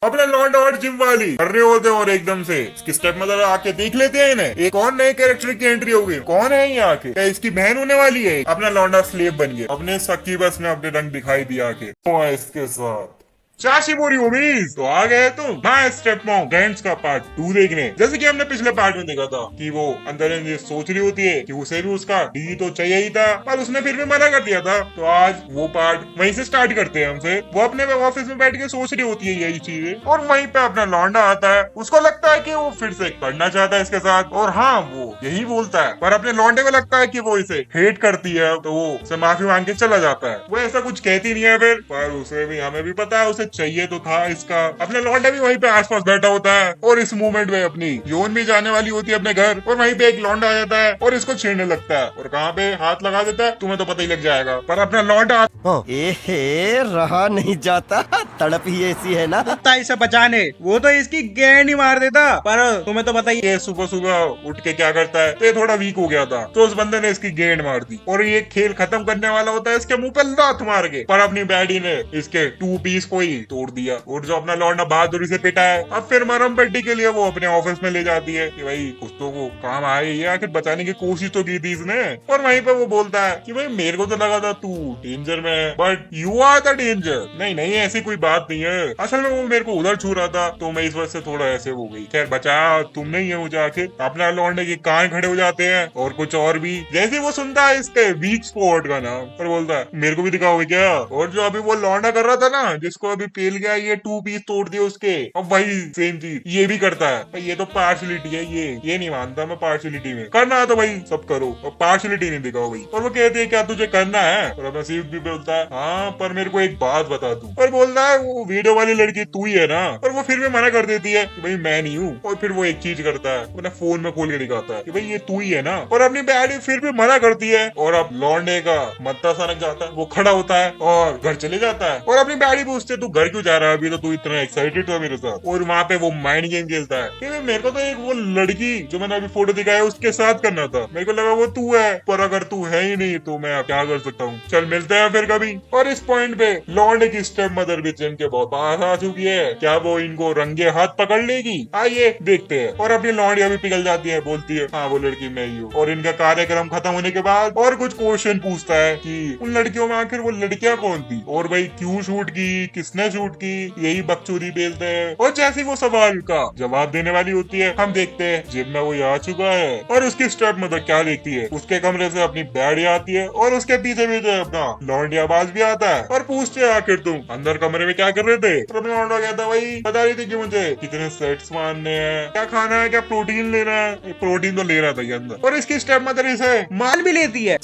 अपना लौंडा और जिम वाली कर रहे होते हैं और एकदम से इसकी स्टेप मदर आके देख लेते हैं इन्हें। एक और नए कैरेक्टर की एंट्री हो गई। कौन है ये आके? क्या इसकी बहन होने वाली है? अपना लौंडा स्लेव बन गया। अपने सखी बस ने अपने रंग दिखाई दिया के इसके साथ चाची बोरी उम्मीद तो आ गए तुम माय स्टेप मॉम फ्रेंड्स का पार्ट 2 देखने। जैसे कि हमने पिछले पार्ट में देखा था कि वो अंदर ये सोच रही होती है कि उसे भी उसका डी तो चाहिए ही था, पर उसने फिर भी मना कर दिया था। तो आज वो पार्ट वहीं से स्टार्ट करते हैं हमसे। वो अपने ऑफिस में बैठ के सोच रही होती है यही चीजें, और वहीं पे अपना लौंडा आता है। उसको लगता है कि वो फिर से पढ़ना चाहता है इसके साथ, और हाँ वो यही बोलता है, पर अपने लौंडे को लगता है कि वो इसे हेट करती है, तो वो उसे माफी मांग के चला जाता है। वो ऐसा कुछ कहती नहीं है फिर, पर उसे भी हमें भी पता है उसे चाहिए तो था इसका। अपने लौंडा भी वहीं पे आसपास बैठा होता है, और इस मूवमेंट में अपनी योन भी जाने वाली होती है अपने घर, और वहीं पे एक लौंडा आ जाता है और इसको छेड़ने लगता है, और कहाँ पे हाथ लगा देता है तुम्हें तो पता ही लग जाएगा। पर अपना लौंडा एहे रहा नहीं जाता, तड़प ही ऐसी है ना। कुत्ता इसे बचाने वो तो इसकी गेंड ही मार देता, पर तुम्हें तो पता ही है। ये सुबह सुबह उठ के क्या करता है, तो ये थोड़ा वीक हो गया था, तो उस बंदे ने इसकी गेंद मार दी, और ये खेल खत्म करने वाला होता है इसके मुंह पे लात मार के, पर अपनी बैडी ने इसके 2 पीस को ही तोड़ दिया। और जो अपना लौंडा बहादुरी से पिटा है, अब फिर मरम पट्टी के लिए वो अपने ऑफिस में ले जाती है कि भाई कुछ तो वो काम आए, ये आखिर बचाने की कोशिश तो की थी इसने। और वहीं पे वो बोलता है कि भाई मेरे को तो लगा था तू डेंजर में है, but you are the danger. नहीं नहीं ऐसी कोई बात नहीं है, असल में वो मेरे को उधर छू रहा था, तो मैं इस वजह से थोड़ा ऐसे हो गई। खैर बचा तुम नहीं है मुझे। आखिर अपना लौंडे के कान खड़े हो जाते हैं, और कुछ और भी। जैसे वो सुनता है इसके वीक स्पॉट का नाम, और बोलता है मेरे को भी दिखाओगे क्या? और जो अभी वो लौंडा कर रहा था ना, जिसको अभी पेल गया, ये 2 पीस तोड़ दिए उसके, अब वही सेम चीज ये भी करता है। भाई ये तो पार्शलिटी है, ये नहीं मानता मैं पार्शलिटी में। करना है तो भाई सब करो, और पार्शलिटी नहीं दिखाओ भाई। और वो कहते हैं क्या तुझे करना है? और अपना सीफ भी बोलता है हाँ पर मेरे को एक बात बता दूं। और बोलता है वो वीडियो वाली लड़की तू ही है ना? और वो फिर भी मना कर देती है कि भाई मैं नहीं हूँ। और फिर वो एक चीज करता है, अपना फोन में खोल के दिखाता है कि भाई ये तू ही है ना? और अपनी बैडी फिर भी मना करती है, और अब लौंडे का मत्ता सनक जाता है। वो खड़ा होता है और घर चले जाता है, और अपनी बैडी पूछते तू घर क्यों जा रहा है? अभी तो तू इतना एक्साइटेड था मेरे साथ। और वहाँ पे वो माइंड गेम खेलता है कि मेरे को तो एक वो लड़की जो मैंने अभी फोटो दिखाया उसके साथ करना था, मेरे को लगा वो तू है, पर अगर तू है ही नहीं तो मैं क्या कर सकता हूँ। चल मिलते हैं फिर कभी। और इस पॉइंट पे लौंडे की स्टेप मदर भी जिम के बहुत पास आ चुकी है। क्या वो इनको रंगे हाथ पकड़ लेगी? आइए देखते हैं। और अपनी लौंडिया भी पिघल जाती है, बोलती है हाँ वो लड़की मैं ही हूँ। और इनका कार्यक्रम खत्म होने के बाद और कुछ क्वेश्चन पूछता है कि उन लड़कियों में आखिर वो लड़कियां कौन थी, और भाई क्यों शूट की, किसने शूट की, यही बकचोदी बेलते हैं। और जैसे वो सवाल का जवाब देने वाली होती है, हम देखते हैं जिम में वो आ चुका है, और उसकी स्टेप मदर क्या देखती है, उसके कमरे से अपनी बैडी आती है, और उसके पीछे पीछे अपना लौंडिया बाज भी आता है, और पूछते हैं आखिर तुम अंदर कमरे में क्या कर रहे थे? और अपना लौंडा कहता है भाई बता रही थी कि मुझे कितने सेट्स मारने हैं, क्या खाना है, क्या प्रोटीन लेना है। प्रोटीन तो ले रहा था ये अंदर। और इसकी स्टेप मदर इसे मान भी लेती है।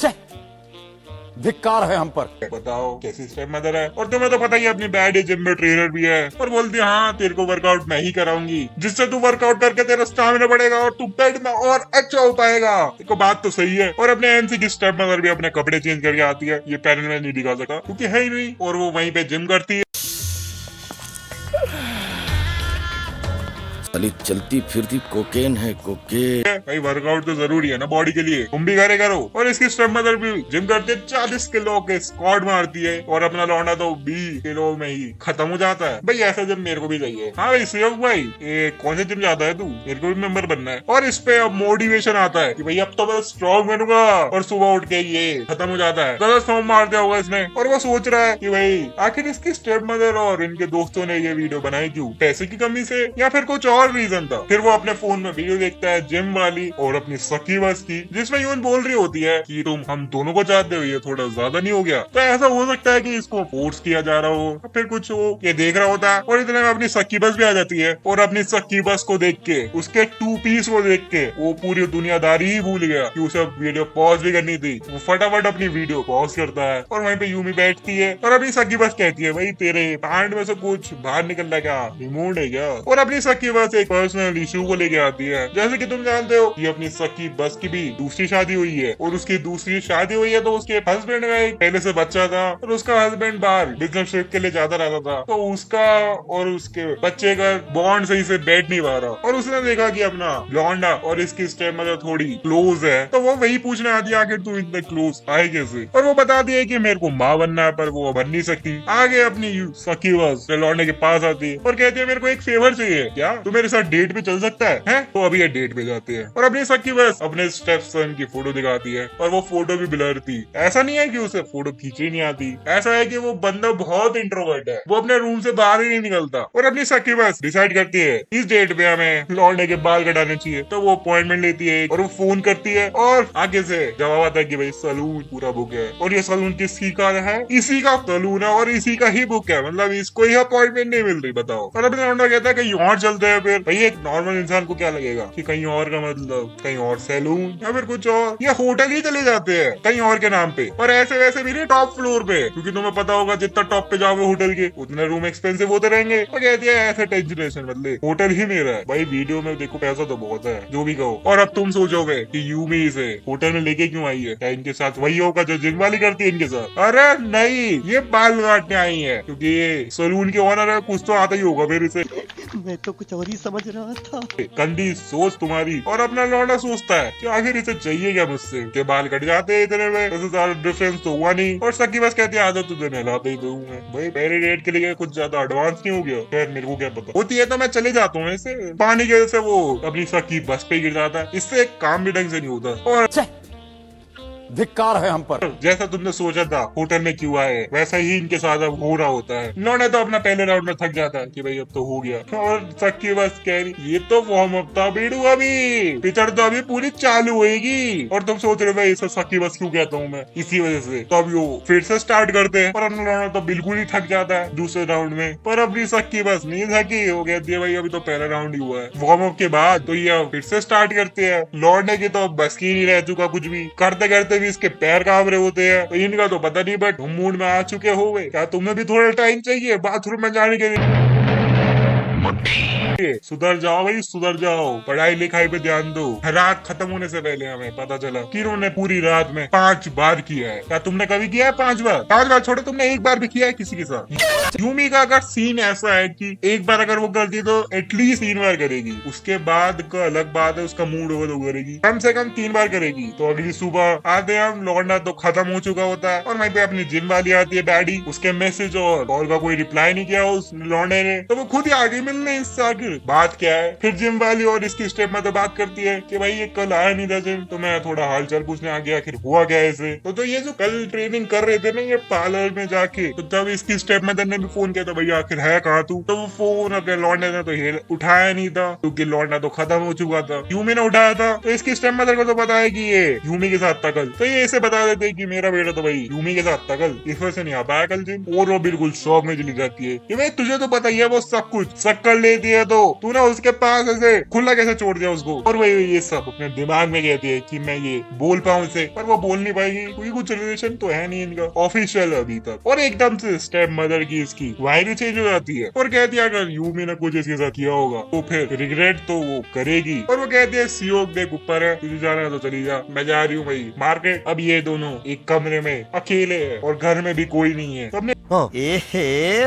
धिक्कार है हम पर। बताओ कैसी स्टेप मदर है। और तुम्हें तो पता ही अपनी बैड जिम में ट्रेनर भी है, और बोलती है हाँ तेरे को वर्कआउट मैं ही कराऊंगी, जिससे तू वर्कआउट करके तेरा स्टामिना बढ़ेगा और तू बेड में और अच्छा हो पाएगा। देखो बात तो सही है। और अपने एनसी की स्टेप मदर भी अपने कपड़े चेंज करके आती है, ये पैनल में नहीं दिखा सका क्योंकि है ही नहीं, और वो वहीं पे जिम करती है। साली चलती फिरती कोकेन है कोकेन। भाई वर्कआउट तो जरूरी है ना बॉडी के लिए, तुम भी करे करो। और इसकी स्टेप मदर भी जिम करती है, 40 किलो के स्क्वाट मारती है, और अपना लौंडा तो 20 किलो में ही खत्म हो जाता है। भाई ऐसा जिम मेरे को भी चाहिए। हाँ भाई सहयोग भाई ये कौन से जिम जाता है तू? मेरे को भी मेंबर बनना है। और इस पे अब मोटिवेशन आता है कि भाई अब तो मैं स्ट्रॉन्ग बनूंगा, और सुबह उठ के ये खत्म हो जाता है। गलत फॉर्म मार दिया होगा इसने, और वो सोच रहा है कि भाई आखिर इसकी स्टेप मदर और इनके दोस्तों ने ये वीडियो बनाई क्यों? पैसे की कमी से या फिर कुछ और रीजन था? फिर वो अपने फोन में वीडियो देखता है जिम वाली और अपनी सखी बस की, जिसमें यून बोल रही होती है कि तुम हम दोनों को चाहते हो, ये थोड़ा ज्यादा नहीं हो गया? तो ऐसा हो सकता है कि इसको फोर्स किया जा रहा हो, फिर कुछ हो, ये देख रहा होता है। और इतने में अपनी सखी बस भी आ जाती है, और अपनी सखी बस को देख के, उसके 2 पीस को देख के वो पूरी दुनियादारी ही भूल गया कि उसे वीडियो पॉज भी करनी थी। वो फटाफट अपनी वीडियो पॉज करता है, और वहीं पे यूमी बैठती है, और अपनी सखी बस कहती है भाई तेरे पैंट में से कुछ बाहर निकल रहा क्या? रिमोट है क्या? और अपनी सखी बस बस एक पर्सनल इशू को लेके आती है। जैसे कि तुम जानते हो कि अपनी सखी बस की भी दूसरी शादी हुई है, और उसकी दूसरी शादी हुई है तो उसके हस्बैंड का एक पहले से बच्चा था, और उसका हस्बैंड बाहर बिजनेस ट्रिप के लिए जाता रहता था, तो उसका और उसके बच्चे का बॉन्ड सही से बैठ नहीं पा रहा, और उसने देखा कि अपना लौंडा और इसकी स्टेप मदर थोड़ी क्लोज है, तो वो वही पूछने आती है आखिर तू इतने क्लोज आए कैसे, और वो बताती है कि मेरे को माँ बनना है पर वो बन नहीं सकती। आगे अपनी सखी बस लौंडे के पास आती है और कहती है मेरे को एक फेवर चाहिए, क्या तू मेरे साथ डेट पे चल सकता है? तो अभी ये डेट पे जाते हैं और अपनी सखी बस अपने स्टेप सन की फोटो दिखाती है, और वो फोटो भी ब्लर थी। ऐसा नहीं है कि उसे फोटो खींची नहीं आती, ऐसा है कि वो बंदा बहुत इंट्रोवर्ट है, वो अपने रूम से बाहर ही नहीं निकलता, और अपनी सखी बस डिसाइड करती है इस डेट पे हमें लौंडे के बाल कटाने चाहिए, तो वो अपॉइंटमेंट लेती है और वो फोन करती है, और आगे से जवाब आता है कि भाई सलून पूरा बुक है, और ये सलून किसकी का है? इसी का सलून है और इसी का ही बुक है, मतलब इसको ही अपॉइंटमेंट नहीं मिल रही, बताओ। और अपने लौंडा कहता है कहीं और चलते हैं, फिर भाई एक नॉर्मल इंसान को क्या लगेगा कि कहीं और का मतलब कहीं और सैलून या फिर कुछ और, या होटल ही चले जाते हैं कहीं और के नाम पे, और ऐसे वैसे भी नहीं टॉप फ्लोर पे, क्योंकि तुम्हें पता होगा जितना टॉप पे जाओगे होटल के उतने रूम एक्सपेंसिव होते रहेंगे। तो कहती है ऐसे टेंशन बदले होटल ही मेरा है। भाई वीडियो में देखो पैसा तो बहुत है, जो भी कहो। और अब तुम सोचोगे कि यूमी इसे होटल में लेके क्यों आई है, क्या इनके साथ वही होगा जो जिम वाली करती है इनके साथ? अरे नहीं, ये बाल काटने आई है, क्योंकि ये सलून के ऑनर है, कुछ तो आता ही होगा फिर इसे। मैं तो कुछ और ही समझ रहा था। गंदी सोच तुम्हारी। और अपना लौंडा सोचता है कि आखिर इसे चाहिए क्या मुझसे, के बाल कट जाते हैं इतने में, वैसे ज्यादा डिफरेंस तो हुआ नहीं। और सकी बस कहती है आदत तुझे नहलाते ही दूं मैं, भाई पहले डेट के लिए कुछ ज्यादा एडवांस नहीं हो गया? खैर मेरे को क्या पता, होती है तो मैं चले जाता हूँ। ऐसे पानी की वजह से वो अपनी सकी बस पे गिर जाता है, इससे एक काम भी ढंग से नहीं होता। और धिक्कार है हम पर। जैसा तुमने सोचा था होटल में क्यों आए, वैसा ही इनके साथ अब हो रहा होता है। लौंडा तो अपना पहले राउंड में थक जाता है कि भाई अब तो हो गया, और सक्की बस कह रही ये तो वार्म अप था बेड़ू, अभी पिक्चर तो अभी पूरी चालू होएगी। और तुम सोच रहे हो भाई इसे सक्की बस क्यों कहता हूँ मैं, इसी वजह से। तो अभी वो फिर से स्टार्ट करते हैं, और अपना लौंडा तो बिल्कुल ही थक जाता है दूसरे राउंड में, पर अपनी सक्की बस नहीं थकी, वो कहती है भाई अभी तो पहला राउंड ही हुआ है। वार्म अप के बाद तो ये फिर से स्टार्ट करते हैं। लौंडे की तो बस की नहीं रह चुका, कुछ भी करते करते भी इसके पैर कांप रहे होते हैं। तो इनका तो पता नहीं, बट मूड में आ चुके होंगे। क्या तुम्हें भी थोड़ा टाइम चाहिए बाथरूम में जाने के लिए? सुधर जाओ भाई, सुधर जाओ, पढ़ाई लिखाई पे ध्यान दो। रात खत्म होने से पहले हमें पता चला कि इन्होंने पूरी रात में 5 बार किया है। क्या तुमने कभी किया है 5 बार? 5 बार छोड़ो, तुमने एक बार भी किया है किसी के साथ? यूमी का अगर सीन ऐसा है कि एक बार अगर वो करती तो एटलीस्ट 3 बार करेगी, उसके बाद का अलग बात है, उसका मूड होगा तो करेगी, कम से कम 3 बार करेगी। तो अगली सुबह आते हैं हम, लौंडा तो खत्म हो चुका होता है, और वहीं पे अपनी जिम वाली आती है बैडी, उसके मैसेज और कॉल का कोई रिप्लाई नहीं किया उस लौंडे ने, तो वो खुद ही आगे मिलने इससे आगे बात क्या है। फिर जिम वाली और इसकी स्टेप में तो बात करती है कि भाई ये कल आया नहीं था जिम, तो मैं थोड़ा हालचाल पूछने आ गया, आखिर हुआ क्या ऐसे। तो ये जो कल ट्रेनिंग कर रहे थे ना ये पार्लर में जाके, तो तब इसकी स्टेप मदर ने भी फोन किया था भैया आखिर है कहाँ तू, तो वो फोन अपने लौंडे ने तो उठाया नहीं था, क्योंकि लौंडा तो खत्म हो चुका था। यूमी ने उठाया था, तो इसकी स्टेप मदर को तो पता है कि ये यूमी के साथ तकल, तो ये इसे बता देते कि मेरा बेटा तो भाई यूमी के साथ तकल, इस वजह से नहीं आ पाया कल जिम। और वो बिल्कुल शौक में चली जाती है कि भाई तुझे तो पता ही है वो सब कुछ शक्कर लेती है, तो तू ना उसके पास ऐसे खुला कैसे छोड़ दिया उसको। और वही ये सब अपने दिमाग में कहती है कि मैं ये बोल पाऊँ इसे, पर वो बोल नहीं पाएगी क्योंकि कुछ रिलेशन तो है नहीं इनका ऑफिशियल अभी तक। और एकदम से स्टेप मदर की इसकी वाइफ चेंज हो जाती है, और कहती है अगर यूमी ने कुछ इसके साथ किया होगा तो फिर रिग्रेट तो वो करेगी। और वो कहती है सीओ देख ऊपर है, तुझे जाना है तो चली जा, मैं जा रही हूँ भाई मार्केट। अब ये दोनों एक कमरे में अकेले है और घर में भी कोई नहीं है, तो अपने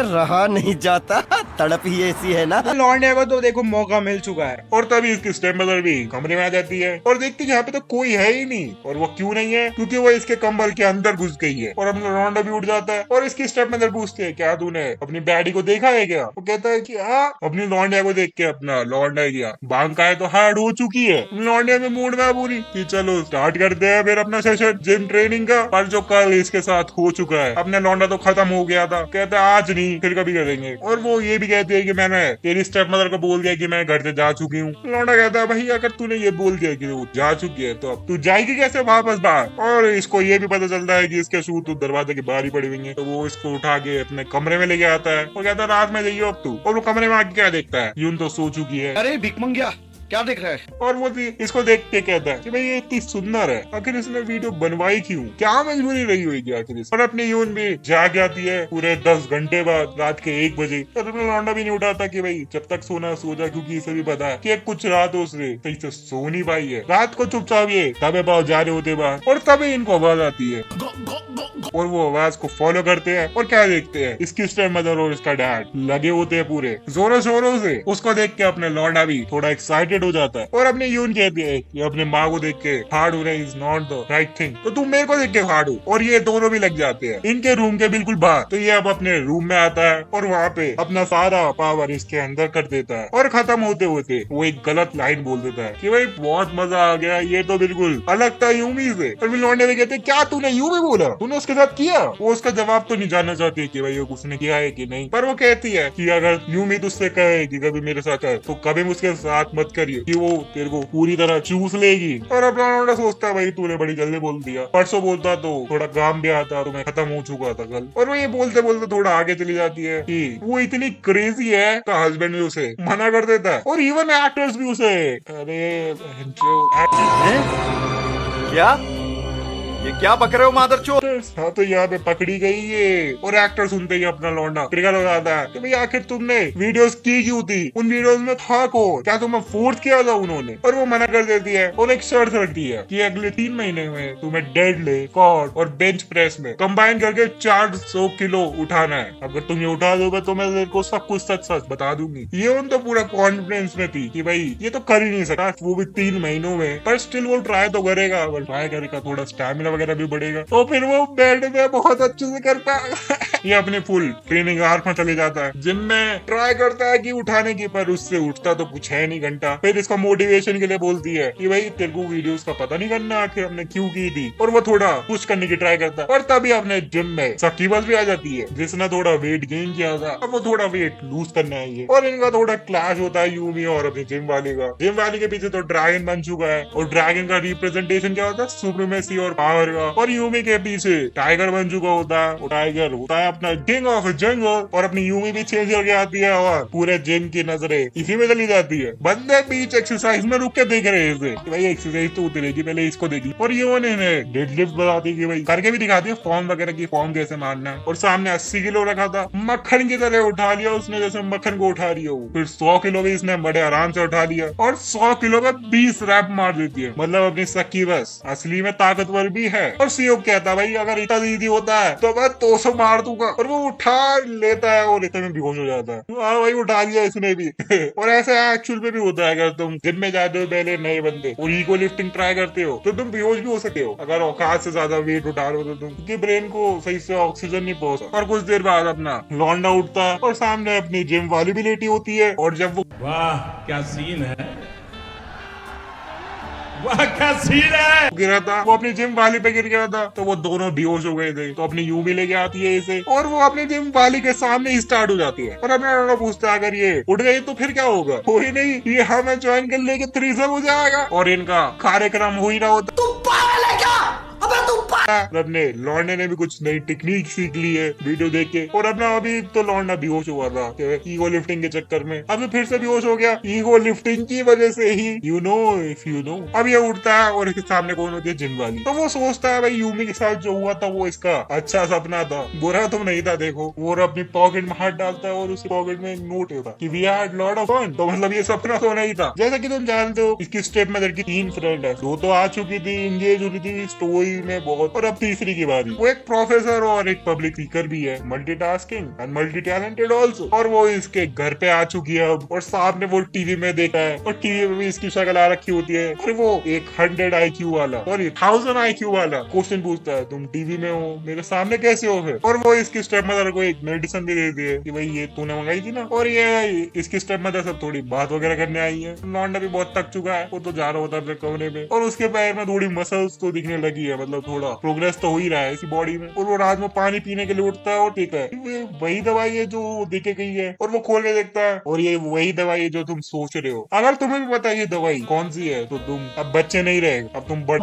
रहा नहीं जाता, तड़प ही ऐसी है ना। लौंडे को तो देखो मौका मिल चुका है। और तभी इसकी स्टेप मदर भी कमरे में आ जाती है और देखती है यहाँ पे तो कोई है ही नहीं। और वो क्यों नहीं है? क्योंकि वो इसके कंबल के अंदर घुस गई है। और अपना लौंडा भी उठ जाता है, और इसकी स्टेप मदर पूछती है क्या तूने अपनी बैडी को देखा है क्या? वो कहता है कि हाँ। अपनी लौंडिया को देख के अपना लौंडा गया बांग का है तो हार्ड हो चुकी है। लौंडिया में मूड में पूरी कि चलो स्टार्ट करते हैं फिर अपना सेशन जिम ट्रेनिंग का। पर जो कल इसके साथ हो चुका है, अपना लौंडा तो खत्म हो गया था, कहता है आज नहीं फिर कभी करेंगे। और वो ये भी कहती है कि मैंने तेरी स्टेप मदर को बोल दिया कि मैं घर से जा चुकी हूँ। लौंडा कहता है भाई अगर तूने ये बोल दिया कि वो जा चुकी है तो अब तू जाएगी कैसे वापस बाहर? और इसको ये भी पता चलता है कि इसके शूज तो दरवाजे के बाहर ही पड़ी हुई है, तो वो इसको उठा के अपने कमरे में लेके आता है और कहता है रात में जाइए अब तू। और वो कमरे में आके क्या देखता है, यूं तो सो चुकी है। अरे भिख मंगिया, क्या दिख रहा है? और वो भी इसको देख के कहता है कि भाई ये इतनी सुंदर है, आखिर इसने वीडियो बनवाई क्यों, क्या मजबूरी रही होगी आखिर इस। और अपनी यून भी जाग आती है पूरे 10 घंटे बाद रात के 1 बजे। तो अपना लौंडा भी नहीं उठाता कि भाई जब तक सोना सो जा, क्योंकि इसे भी पता है कि कुछ रात उसने सही से सो नहीं पाई है। रात को चुपचाप ये तबे पाव जा रहे होते बाहर और तभी इनको आवाज आती है और वो आवाज को फॉलो करते हैं और क्या देखते हैं, इसकी स्टेप मदर और इसका डैड लगे होते हैं पूरे जोरों शोरों से। उसको देख के अपने लौंडा भी थोड़ा एक्साइटेड हो जाता है और अपने यून कहती है कि अपने माँ को देख के हार्ड होना is not the right thing, तो तुम मेरे को देख के हार्ड हो। और ये दोनों भी लग जाते हैं इनके रूम के बिल्कुल बाहर। तो ये अब अपने रूम में आता है और वहाँ पे अपना सारा पावर इसके अंदर कर देता है और खत्म होते होते वो एक गलत लाइन बोल देता है कि भाई बहुत मजा आ गया, ये तो बिल्कुल अलग था यूमी से। और फिर लौंडे भी कहते हैं क्या तूने यूमी बोला, तूने उसके साथ किया। वो उसका जवाब तो नहीं जानना चाहती कि भाई उसने किया है कि नहीं, पर वो कहती है कि अगर यूमी तुझसे कहे कि कभी मेरे साथ है तो कभी उसके साथ मत करिए कि वो तेरे को पूरी तरह चूस लेगी। और अपना लौंडा सोचता है भाई तूने बड़ी जल्दी बोल दिया, परसों बोलता तो थोड़ा काम भी आता तो मैं खत्म हो चुका था कल। और वो ये बोलते बोलते थोड़ा आगे चली जाती है कि वो इतनी क्रेजी है तो हस्बैंड भी उसे मना कर देता है और इवन एक्टर्स भी उसे, अरे क्या? ये क्या बक रहे हो मादरचोद? हाँ तो यहाँ पे पकड़ी गई ये। और एक्टर सुनते ही अपना लौंडा ट्रिगर हो जाता है कि भाई आखिर तुमने वीडियोस की क्यों थी, उन वीडियोस में था कौन, क्या तुम्हें फोर्स किया था उन्होंने। और वो मना कर देती है और एक शर्त रखती है कि अगले 3 महीने में तुम्हें डेडलिफ्ट, स्क्वाट और बेंच प्रेस में कंबाइन करके 400 किलो उठाना है। अगर तुम ये उठा दोगे तो मैं तेरे को सब कुछ सच सच बता दूंगी। ये उन तो पूरा कॉन्फिडेंस में थी कि भाई ये तो कर ही नहीं सकता, वो भी 3 महीनों में, पर स्टिल वो ट्राई तो करेगा। अगर ट्राई करेगा थोड़ा स्टैमिना वगैरह भी बढ़ेगा तो फिर वो बेड में बहुत अच्छे से कर पाएगा। ये अपनी फुल ट्रेनिंग आर्क में चले जाता है, जिम में ट्राई करता है कि उठाने की, पर उससे उठता तो कुछ है नहीं घंटा। फिर इसका मोटिवेशन के लिए बोलती है कि भाई तेरे को वीडियोस का पता नहीं करना आखिर हमने क्यों की थी। और वो थोड़ा पुश करने की ट्राई करता है और तभी अपने जिम में सकीबस भी आ जाती है जिसने थोड़ा वेट गेन किया था, अब वो थोड़ा वेट लूज करना है। और इनका थोड़ा क्लैश होता है यूमी और अपनी जिम वाली का। जिम वाली के पीछे तो ड्रैगन बन चुका है और ड्रैगन का रिप्रेजेंटेशन क्या होता है, सुप्रीमेसी और पावर का। और यूमी के पीछे टाइगर बन चुका होता है, वो टाइगर होता है अपना किंग ऑफ जंगल। और अपनी यूमी भी चेंज करके आती है और पूरे जिम की नजरें इसी में चली जाती है। बंदे बीच एक्सरसाइज में रुक के देख रहे हैं इसे कि भाई एक्सरसाइज तो उतरेगी, पहले इसको देखी। और ये उन्हें डेडलिफ्ट बताती है कि भाई करके भी दिखाती है फॉर्म वगैरह की, फॉर्म कैसे मारना है। और सामने 80 किलो रखा था, मक्खन की तरह उठा लिया उसने, जैसे मक्खन को उठा रही हो। फिर 100 किलो भी इसने बड़े आराम से उठा लिया और 100 किलो में 20 रैप मार देती है। मतलब अपनी सखी बस असली में ताकतवर भी है। और सीओ कहता भाई अगर इतना इजी होता है तो मैं 200 मार दूंगा। और वो उठा लेता है और इतने में बेहोश हो जाता है। हाँ भाई उठा लिया इसने भी। और ऐसा एक्चुअल में भी होता है, अगर तुम जिम में जाते हो पहले नए बंदे और ईगो लिफ्टिंग ट्राई करते हो तो तुम बेहोश भी हो सकते हो अगर औकात से ज्यादा वेट उठा रहे हो तो तुम, क्योंकि ब्रेन को सही से ऑक्सीजन नहीं पहुंचता। और कुछ देर बाद अपना लौंडा उठता है और सामने अपनी जिम वाली भी लेटी होती है। और जब वो वाह क्या सीन है, वाह क्या सीन है, गिरा था, वो अपनी जिम वाली पे गिर गया था तो वो दोनों बेहोश हो गए थे। तो अपनी यूमी लेके आती है इसे और वो अपनी जिम वाली के सामने ही स्टार्ट हो जाती है। और अपना लौंडा पूछता है अगर ये उठ गई तो फिर क्या होगा। हो ही नहीं, ये हमें ज्वाइन कर लेके थ्रीसम हो जाएगा। और इनका कार्यक्रम हो ही ना होता। अपने लौंडे ने भी कुछ नई टेक्निक सीख ली है वीडियो देख के। और अपना अभी तो लौंडा बेहोश हुआ था ईगो लिफ्टिंग के चक्कर में, अभी फिर से बेहोश हो गया ईगो लिफ्टिंग की वजह से ही। You know if you know. अब ये उठता है और इसके सामने कौन होती है, जिम वाली। तो वो सोचता है भाई यूमी के साथ जो हुआ था वो इसका अच्छा सपना था, बुरा तो नहीं था। देखो वो अपनी पॉकेट में हाथ डालता है और उसकी पॉकेट में एक नोट होता कि we had lot of fun. तो मतलब ये सपना तो नहीं था। जैसा कि तुम जानते हो इसकी स्टेप मदर की 3 फ्रेंड है, 2 तो आ चुकी थी, इंगेज हुई थी स्टोरी में बहुत, और अब तीसरी की बारी। वो एक प्रोफेसर और एक पब्लिक स्पीकर भी है, multitasking and multi talented also. और वो इसके घर पे आ चुकी है अब, और सामने वो टीवी में देखा है और टीवी में भी इसकी शक्ल आ रखी होती है। और वो एक 100 IQ वाला सॉरी 1000 IQ वाला क्वेश्चन पूछता है, तुम टीवी में हो, मेरे सामने कैसे हो फिर। और वो इसकी स्टेप मदर को एक मेडिसिन भी देती है कि भाई ये तूने मंगाई थी ना। और ये इसकी स्टेप मदर सब थोड़ी बात वगैरह करने आई है। लौंडा भी बहुत थक चुका है, वो तो जा रहा होता है कमरे में और उसके पैर में थोड़ी मसल्स तो दिखने लगी है, मतलब थोड़ा प्रोग्रेस तो हो ही रहा है इसी बॉडी में। और वो रात में पानी पीने के लिए उठता है और देखता है ये वही दवाई है जो देके गई है। और वो खोल के देखता है और ये वही दवाई है जो तुम सोच रहे हो। अगर तुम्हें भी पता है ये दवाई कौन सी है तो तुम अब बच्चे नहीं रहे, अब तुम बड़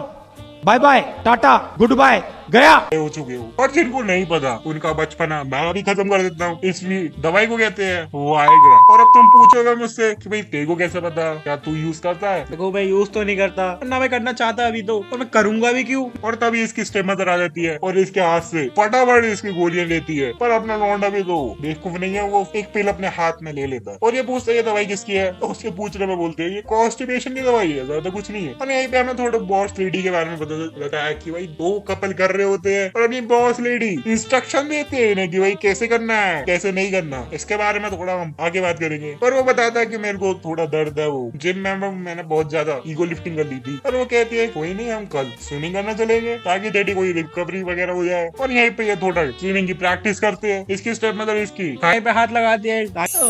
bye bye tata goodbye. गया। हो चुके हो, और जिनको नहीं पता उनका बचपना मैं अभी खत्म कर देता हूँ। इस दवाई को कहते हैं वाइग्रा। और अब तुम पूछोगे मुझसे कि भाई तेरे को कैसे पता, क्या तू यूज करता है? देखो मैं यूज तो नहीं करता, और ना मैं करना चाहता अभी तो, और मैं करूंगा भी क्यों। और तभी इसकी स्टेप मदर आ जाती है और इसके हाथ से फटाफट इसकी गोलियां लेती है। पर अपना लौंडा भी तो बेवकूफ नहीं है, वो एक पिल अपने हाथ में ले लेता है और ये पूछता है ये दवाई किसकी है, तो उसके पूछने में बोलते हैं ये कॉन्स्टिपेशन की दवाई है, ज्यादा कुछ नहीं है। और यहीं पे हमें थोड़ा बॉस लेडी के बारे में पता चलता है कि भाई दो कपल कर रहे होते हैं और अपनी बॉस लेडी इंस्ट्रक्शन देते हैं इन्हें कि भाई कैसे करना है कैसे नहीं करना। इसके बारे में थोड़ा हम आगे बात करेंगे। पर वो बताता है कि मेरे को थोड़ा दर्द है, वो जिम में मैंने बहुत ज्यादा ईगो लिफ्टिंग कर ली थी। और वो कहती है कोई नहीं, हम कल स्विमिंग करना चलेंगे ताकि तेरी कोई रिकवरी वगैरह हो जाए। और यहीं पे ये थोड़ा स्विमिंग की प्रैक्टिस करते हैं। इसकी स्टेप मतलब इसकी खाए पे हाथ लगा दिया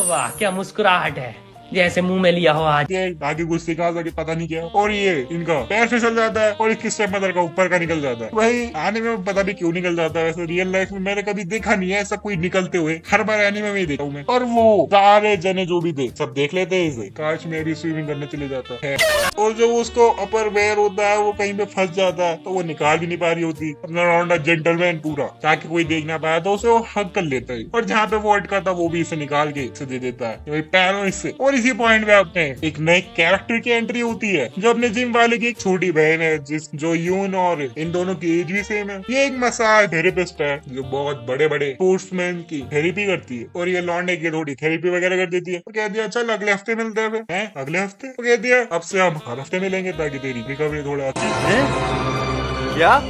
वाह क्या मुस्कुराहट है, जैसे मुंह में लिया हो आज। आगे कुछ सिखा सके पता नहीं क्या, और ये इनका पैर फिसल जाता है और इसकी स्टेप मदर का ऊपर का निकल जाता है। वही आने में पता नहीं क्यों निकल जाता है, वैसे रियल लाइफ में मैंने कभी देखा नहीं है ऐसा कोई निकलते हुए, हर बार एनीमे में ही देखा हूँ मैं। और वो सारे जने जो भी थे सब देख लेते हैं इसे, काश मैं भी स्विमिंग करने चले जाता है। और जो उसको अपर वेयर होता है वो कहीं पे फंस जाता है तो वो निकाल भी नहीं पा रही होती। अपना लौंडा जेंटलमैन पूरा, ताकि कोई देख ना पाया तो उसे वो हक कर लेता है, और जहाँ पे वो अटका था वो भी इसे निकाल के इसे दे देता है पैरों इससे। और इसी पॉइंट पे आपने एक नए कैरेक्टर की एंट्री होती है जो अपने जिम वाले की एक छोटी बहन है, जो यून और इन दोनों की एज भी सेम है। ये एक मसाज थेरेपिस्ट है जो बहुत बड़े बड़े स्पोर्ट्समैन की थेरेपी करती है, और ये लौंडे की थोड़ी थेरेपी वगैरह कर देती है। और कह दिया चल अगले हफ्ते मिलते हैं। अगले हफ्ते? तो कह दिया अब से हम हर हफ्ते मिलेंगे ताकि तेरी रिकवरी थोड़ा क्या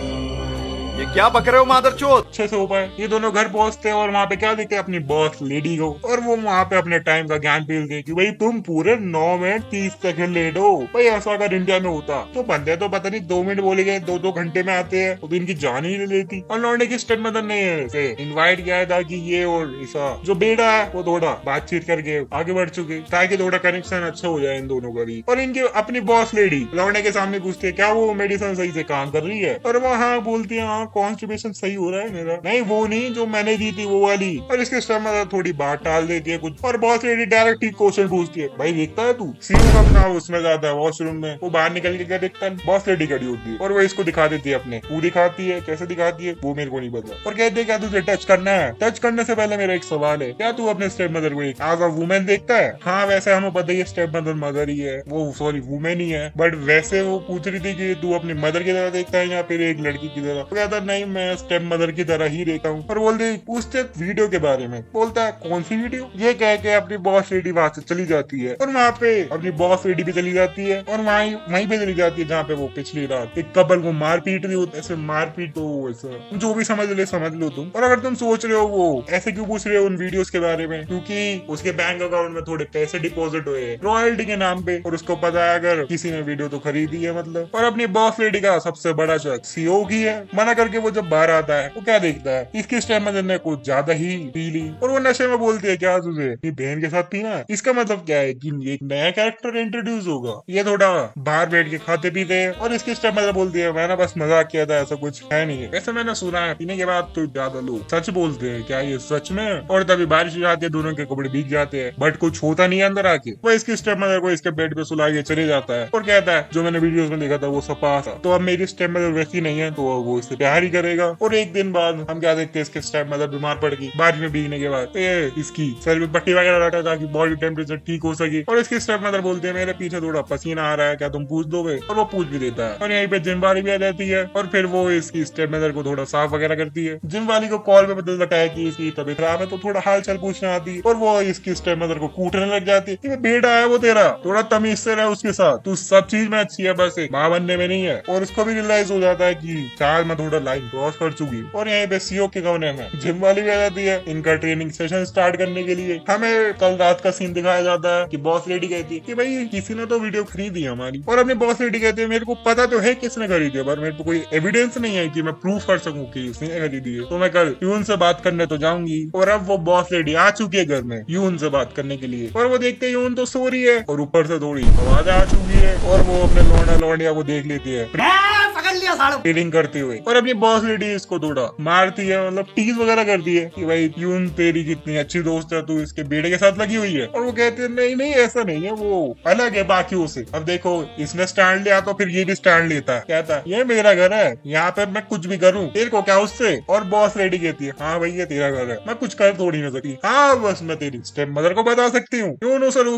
ये क्या बक रहे हो मादरचोद? अच्छे से हो पाए। ये दोनों घर पहुंचते हैं और वहाँ पे क्या देखते हैं अपनी बॉस लेडी को, और वो वहाँ पे अपने टाइम का ज्ञान पीलते हैं कि भाई तुम पूरे 9 मिनट 30 सेकंड लेट हो। भाई ऐसा अगर इंडिया में होता तो बंदे तो पता नहीं 2 मिनट बोले गए 2-2 घंटे में आते हैं, तो इनकी जान ही नहीं लेती। और लौंडे की स्टेप मदर ने इन्वाइट किया था कि ये और ईसा जो बेटा है वो थोड़ा बातचीत करके आगे बढ़ चुके ताकि थोड़ा कनेक्शन अच्छा हो जाए इन दोनों का भी। और इनकी अपनी बॉस लेडी लौंडे के सामने पूछते है क्या वो मेडिसिन सही से काम कर रही है, और वो हाँ बोलती है हाँ कॉन्स्टिपेशन सही हो रहा है मेरा। नहीं वो नहीं जो मैंने दी थी वो वाली। और इसके स्टमक थोड़ी बात टाल देती है कुछ, और बॉस लेडी डायरेक्ट ही क्वेश्चन पूछती है भाई देखता है तू सीन अपना उसमें जाता है वॉशरूम में, वो बाहर निकल के क्या देखता है, बॉस लेडी खड़ी होती है और वो इसको दिखा देती है अपने, वो दिखाती है कैसे दिखाती है वो मेरे को नहीं पता। और कहती है क्या तुझे टच करना है? टच करने से पहले मेरा एक सवाल है, क्या तू अपने स्टेप मदर को एक एज अ वुमेन देखता है? हाँ वैसे हमें पता ही है स्टेप मदर मदर ही है, वो सॉरी वुमेन ही है, बट वैसे वो पूछ रही थी कि तू अपनी मदर की तरह देखता है या फिर एक लड़की की तरह? तो कहता नहीं मैं स्टेप मदर की तरह ही देखता हूँ। और बोलते पूछते वीडियो के बारे में, बोलता है कौन सी वीडियो? ये कह के अपनी बॉस लेडी वहां से चली जाती है, और वहाँ पे अपनी बॉस लेडी भी चली जाती है, और वहीं पे चली जाती है जहाँ पे वो पिछली रात एक कपल को मार पीट रही होती है। ऐसे मार पीट तो ऐसा जो भी समझ लो तुम। और अगर तुम सोच रहे हो वो ऐसे क्यों पूछ रहे हो उन वीडियोस के बारे में, क्योंकि उसके बैंक अकाउंट में थोड़े पैसे डिपॉजिट हुए हैं रॉयल्टी के नाम पे, और उसको पता है अगर किसी ने वीडियो तो खरीदी है मतलब। और अपनी बॉस लेडी का सबसे बड़ा चेक सीओ की है, मना करके वो जब बाहर आता है वो क्या देखता है, इसकी स्टेप मदर ने कुछ ज्यादा ही पी ली, और वो नशे में बोलती है क्या तुझे ये बहन के साथ पीना है? इसका मतलब क्या है कि एक नया कैरेक्टर इंट्रोड्यूस होगा। ये थोड़ा बाहर बैठ के खाते पीते हैं, और इसकी स्टेप मदर बोलती है मैंने बस मजाक किया था, ऐसा कुछ है नहीं है। वैसे मैंने सुना है पीने के बाद तो ज्यादा लोग सच बोलते हैं, क्या ये सच में? और तभी बारिश हो जाती है, दोनों के कपड़े भीग जाते हैं, बट कुछ होता नहीं है अंदर आके। वो इसकी स्टेप मदर को इसके बेड पे सुला के चले जाता है और कहता है जो मैंने वीडियोस में देखा था वो सपा था, तो अब मेरी स्टेप मदर वैसी नहीं है तो वो इससे प्यार ही करेगा। और एक दिन बाद हम क्या देखते हैं इसके स्टेप मदर बीमार पड़ गई बारिश में भीगने के बाद, ये इसकी सर में पट्टी वगैरह रखा ताकि बॉडी टेम्परेचर ठीक हो सके। और इसकी स्टेप मदर बोलते हैं मेरे पीछे थोड़ा पसीना आ रहा है, क्या तुम पूछ दोगे? और वो पूछ भी देता है। और यहीं पे जिम वाली भी आ जाती है, और फिर वो इसकी स्टेप मदर को थोड़ा साफ वगैरह करती है। जिम वाली को कॉल पे पता लगता है कि इसकी तबीयत खराब है, तो थोड़ा हाल चाल पूछने आती है, और वो इसकी स्टेप मदर को कूटने लग जाती है। बेटा है वो तेरा, थोड़ा तमीज से रहे उसके साथ, तू सब चीज में अच्छी है बस एक माँ बनने में नहीं है। और उसको भी रियलाइज हो जाता है कि शायद मैं थोड़ा लाइन क्रॉस कर चुकी। और यहीं पे सीओ के कोने में जिम वाली भी आ जाती है इनका ट्रेनिंग सेशन स्टार्ट करने के लिए। हमें कल रात का सीन दिखाया जाता है कि बॉस लेडी कहती है कि भाई किसी ने तो वीडियो खरीदी है हमारी, और अपनी बॉस लेडी कहती है मेरे को पता तो है किसने खरीदी है, पर मेरे को कोई एविडेंस नहीं है कि मैं प्रूफ कर सकूं कि इसने खरीदी है, तो मैं कल यून से बात करने तो जाऊंगी। और अब वो बॉस लेडी आ चुकी है घर में यून से बात करने के लिए, और वो देखते यून तो सो रही है, और ऊपर से थोड़ी आवाज आ चुकी है, और वो अपने लौंडिया को देख लेती है। ट्रेनिंग करते हुए, और अपनी बॉस लेडी इसको थोड़ा मारती है, मतलब टीज वगैरह करती है कि भाई यून तेरी कितनी अच्छी दोस्त है, तू इसके बेटे के साथ लगी हुई है। और वो कहते हैं नहीं नहीं ऐसा नहीं है, वो अलग है बाकियों से। अब देखो इसने स्टैंड लिया तो फिर ये भी स्टैंड लेता है, कहता है ये मेरा घर है, यहाँ पे मैं कुछ भी करूँ तेरे को क्या उससे। और बॉस लेडी कहती है हाँ भाई ये तेरा घर है, मैं कुछ कर थोड़ी ना सकती, हाँ बस मैं तेरी स्टेप मदर को बता सकती हूँ, क्यों नो सर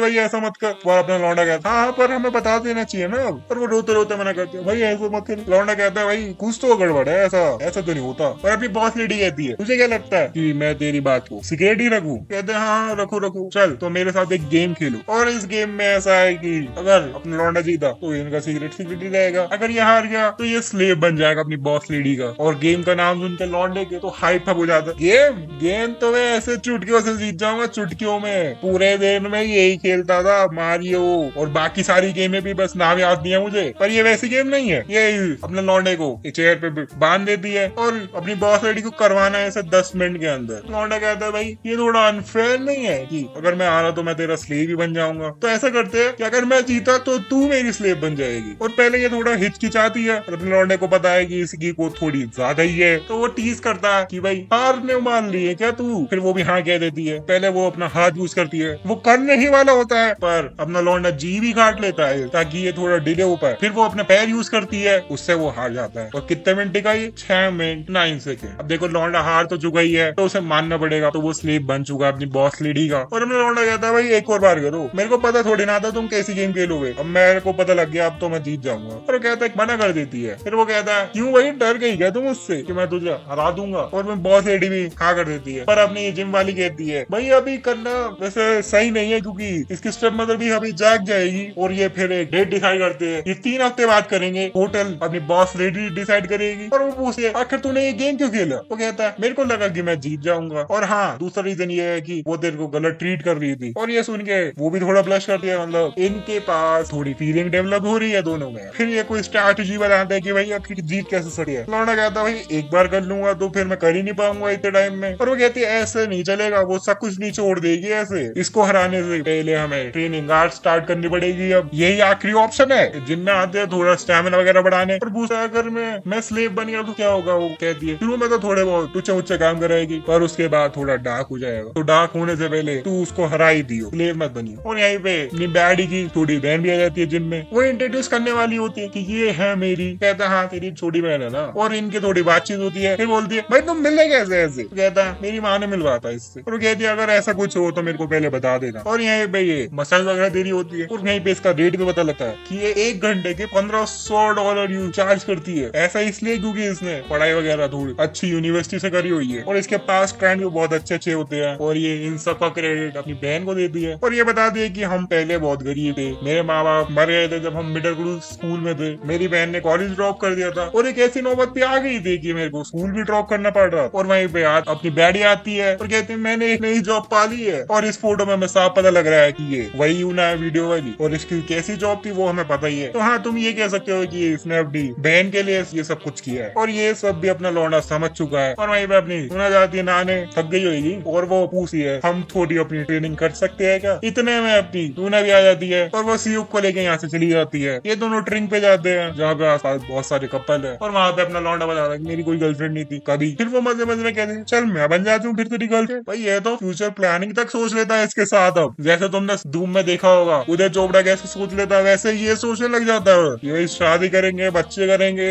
भाई ऐसा मत कर। वो अपना लौंडा कहता हाँ पर हमें बता देना चाहिए ना। और वो रोते रोते मना करते हैं भाई ऐसा मत कर। लौंडा कहता है भाई कुछ तो गड़बड़ है, ऐसा ऐसा तो नहीं होता। और अपनी बॉस लेडी कहती है तुझे क्या लगता है कि मैं तेरी बात को सिगरेट ही रखूं? कहते हैं हाँ रखो रखो, चल तो मेरे साथ एक गेम खेलो। और इस गेम में ऐसा है कि अगर अपना लौंडा जीता तो इनका सिगरेट सिगरेट ही रहेगा, अगर ये हार गया तो ये स्लेव बन जाएगा अपनी बॉस लेडी का। और गेम का नाम सुनकर लौंडे के तो हाइप हो जाता है, गेम गेम तो मैं ऐसे चुटकियों से जीत जाऊंगा, चुटकियों में। पूरे दिन में यही खेलता था मारियो, और बाकी सारी गेमें भी बस नाम याद नहीं है मुझे। पर ये वैसी गेम नहीं है, ये अपने लौंडे को चेयर पे बांध देती है और अपनी बॉस लेडी को करवाना है ऐसे 10 मिनट के अंदर। लौंडा कहता है भाई ये थोड़ा अनफेयर नहीं है कि अगर मैं आ रहा तो मैं तेरा स्लेव ही बन जाऊंगा। तो ऐसा करते हैं कि अगर मैं जीता तो तू मेरी स्लेव बन जाएगी। और पहले ये थोड़ा हिचकिचाती है, और अपने लौंडे को पता है कि इसकी को थोड़ी ज्यादा ही है, तो वो टीज करता है कि भाई हार ने मान ली है क्या तू? फिर वो भी हाँ कह देती है। पहले वो अपना हाथ यूज करती है, वो करने ही वाला होता है पर अपना लौंडा जी भी काट लेता है ताकि ये थोड़ा डिले हो पाए। फिर वो अपने पैर यूज करती है, उससे वो हार जाता है। और कितने मिनट का ये 6 मिनट 9 सेकेंड। अब देखो लौंडा हार तो चुका ही है तो उसे मानना पड़ेगा, तो वो स्लेव बन चुका अपनी बॉस लेडी का। और अपना लौंडा कहता है भाई एक और बार करो, मेरे को पता थोड़ी ना था तुम कैसी गेम खेलोगे, अब मेरे को पता लग गया अब तो मैं जीत जाऊंगा। और वो कहता है मना कर देती है। फिर वो कहता है क्यों भाई डर गई क्या तुम उससे कि मैं तुझे हरा दूंगा? और मैं बॉस लेडी भी हाँ कर देती है। पर अपनी जिम वाली कहती है भाई अभी करना वैसे सही नहीं है क्योंकि इसकी स्टेप मदर भी अभी जाग जाएगी। और ये फिर एक डेट डिसाइड करते हैं, ये 3 हफ्ते बाद करेंगे, होटल अपनी बॉस लेडी डिसाइड करेगी। और वो पूछे आखिर तूने ये गेम क्यों खेला? वो कहता है मेरे को लगा कि मैं जीत जाऊंगा। और हाँ दूसरा रीजन ये है कि वो तेरे को गलत ट्रीट कर रही थी। और ये सुन के वो भी थोड़ा ब्लश करती है, मतलब इनके पास थोड़ी फीलिंग डेवलप हो रही है दोनों में। फिर ये कोई स्ट्रैटेजी बताते हैं कि भाई आखिर जीत कैसे सकी है। लौंडा कहता है भाई एक बार कर लूंगा तो फिर मैं कर ही नहीं पाऊंगा इतने टाइम में। और वो कहती है ऐसे नहीं चलेगा, वो सब कुछ नहीं छोड़ देगी ऐसे। इसको हराने से पहले हमें ट्रेनिंग आर्ट स्टार्ट करनी पड़ेगी। अब यही आखिरी ऑप्शन है, जिनमें आते हैं थोड़ा स्टैमिना वगैरह बढ़ाने। और पूछा अगर मैं स्लेव बन गया तो क्या होगा? वो कहती है शुरू में तो थोड़े बहुत ऊंचे ऊंचे काम कराएगी पर उसके बाद थोड़ा डार्क हो जाएगा, तो डार्क होने से पहले तू उसको हरा ही दियो, स्लेव मत बनियो। और यहीं पे अपनी बैडी की छोटी बहन भी आ जाती है जिम में, वो इंट्रोड्यूस करने वाली होती है कि ये है मेरी। कहता है हाँ तेरी छोटी बहन है ना। और इनकी थोड़ी बातचीत होती है, फिर बोलती है भाई तुम मिलने कैसे ऐसे? कहता है मेरी माँ ने मिलवाता इससे। और वो कहती है अगर ऐसा कुछ हो तो मेरे को पहले बता देना। और यहीं पे ये मसाज वगैरह दे रही होती है, और यहीं पे इसका रेट भी पता लगता है कि ये 1 घंटे के $1500 चार्ज करती है। ऐसा इसलिए क्योंकि इसने पढ़ाई वगैरह थोड़ी अच्छी यूनिवर्सिटी से करी हुई है, और इसके पास फ्रेंड भी बहुत अच्छे अच्छे होते हैं। और ये इन सब का क्रेडिट अपनी बहन को देती है। और ये बता दिए कि हम पहले बहुत गरीब थे, मेरे माँ बाप मर गए थे जब हम मिडिल स्कूल में थे, मेरी बहन ने कॉलेज ड्रॉप कर दिया था। और एक ऐसी नौबत पे आ गई थी कि मेरे को स्कूल भी ड्रॉप करना पड़ रहा। और वहीं पे अपनी बैडी आती है और कहती है मैंने एक नई जॉब पा ली है। और इस फोटो में हमें साफ पता लग रहा है कि ये वही यूना है वीडियो वाली, और इसकी कैसी जॉब थी वो हमें पता ही है। तो हाँ तुम ये कह सकते हो कि इसने अपनी बहन के लिए ये सब कुछ किया है। और ये सब भी अपना लौंडा समझ चुका है। और वहीं पे अपनी सुना जाती है नाने थक गई होगी और वो पूछती है हम थोड़ी अपनी ट्रेनिंग कर सकते हैं क्या? इतने में अपनी टूना भी आ जाती है और वो सीयूक को लेके यहाँ से चली जाती है। ये दोनों ड्रिंक पे जाते हैं जहाँ पे आसपास बहुत सारे कपल है, और वहाँ पे अपना लौंडा बता रहा है मेरी कोई गर्लफ्रेंड नहीं थी कभी। फिर वो मजे मजे में कहते हैं चल मैं बन जाती हूँ फिर तेरी गर्लफ्रेंड। भाई ये तो फ्यूचर प्लानिंग तक सोच लेता है इसके साथ। अब जैसे तुमने धूम में देखा होगा उदय चोपड़ा कैसे सोच लेता है, वैसे ये सोचने लग जाता है ये शादी करेंगे बच्चे करेंगे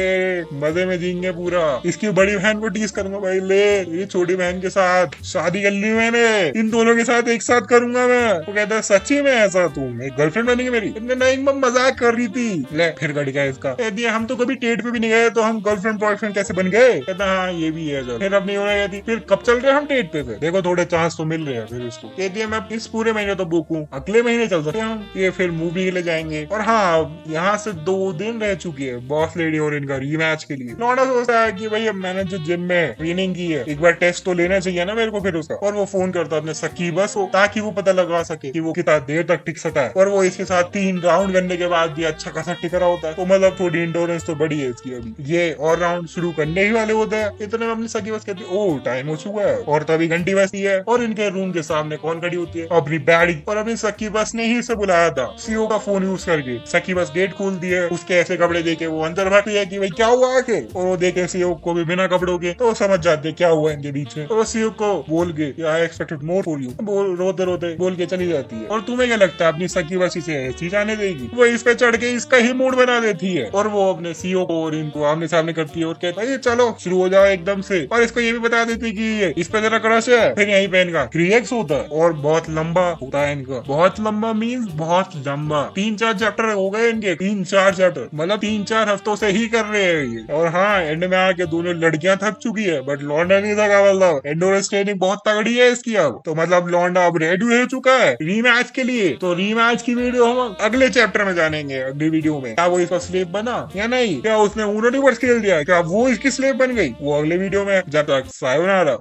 मजे में जीएंगे पूरा। इसकी बड़ी बहन को टीज करूंगा भाई ले ये छोटी बहन के साथ शादी कर ली मैंने, इन दोनों के साथ एक साथ करूंगा मैं। वो कहता है सच्ची में ऐसा तुम गर्लफ्रेंड बनेगी मेरी? इतने नहीं मजाक कर रही थी। ले फिर गड़ गया इसका, कहती है हम तो कभी डेट पे भी नहीं गए तो हम गर्लफ्रेंड बॉयफ्रेंड कैसे बन गए? कहता हाँ ये भी है। फिर अपनी कहती फिर कब चल रहे हम डेट पे? देखो थोड़े चांस तो मिल रहे हैं। फिर इसको कहती है मैं इस पूरे महीने तो बुक हूँ, अगले महीने चल सकते हम। ये फिर मूवी के लिए जाएंगे। और हाँ यहाँ से 2 दिन रह चुकी है बॉस लेडी और इनका रीमैच के लिए। लौंडा सोचता है कि भाई अब मैंने जो जिम में ट्रेनिंग की है एक बार टेस्ट तो लेना चाहिए ना मेरे को फिर उसका। और वो फोन करता है अपने सकी बस को ताकि वो पता लगा सके कि वो कितना देर तक टिक सकता है। और वो इसके साथ 3 राउंड करने के बाद भी अच्छा खासा टिक रहा होता है, तो मतलब थोड़ी इंडोरेंस तो बड़ी है इसकी। अभी ये और राउंड शुरू करने ही वाले होते हैं, इतने में अपनी सकी बस कहती है ओ टाइम हो चुका है। और तभी घंटी बजती है और इनके रूम के सामने कौन खड़ी होती है? अपनी बैडी। और अपनी सखी बस ने ही इसे बुलाया था सीओ का फोन यूज करके। सखी बस गेट खोल दिए, उसके ऐसे कपड़े देखे वो अंदर भागती है कि भाई क्या हुआ आखिर, और वो देखे सीओ को भी बिना कपड़ों के, तो वो समझ जाते क्या हुआ इनके बीच में। तो वो सीओ को बोल के I expected more for you बोल रोते रोते बोल के चली जाती है। और तुम्हें क्या लगता है अपनी सखी बस इसे ऐसी जाने देगी? वो इस पे चढ़ के इसका ही मूड बना देती है और वो अपने सीओ को और इनको आमने सामने करती है और कहता है चलो शुरू हो जाओ एकदम से। और इसको ये भी बता देती है कि इस पे जरा क्रश है। फिर यहीं पे इनका क्रिएक्स होता है और बहुत लंबा होता है इनका। बहुत लंबा मीन्स बहुत लंबा, 3-4 चैप्टर हो गए इनके, 3-4 चैप्टर, मतलब 3-4 हफ्तों से ही कर रहे हैं ये। और हाँ, एंड में आके दोनों लड़कियां थक चुकी है बट लौंडा नहीं थका। मतलब एंडोरेंस ट्रेनिंग बहुत तगड़ी है इसकी अब, तो मतलब लौंडा अब रेडी हो चुका है रीमैच के लिए। तो रीमैच की वीडियो हम अगले चैप्टर में जानेंगे, अगली वीडियो में। क्या वो इसका स्लेव बना या नहीं, क्या उसने यूनिवर्स खेल दिया, क्या वो इसकी स्लेव बन गई, वो अगले वीडियो में। जब तक सायोनारा।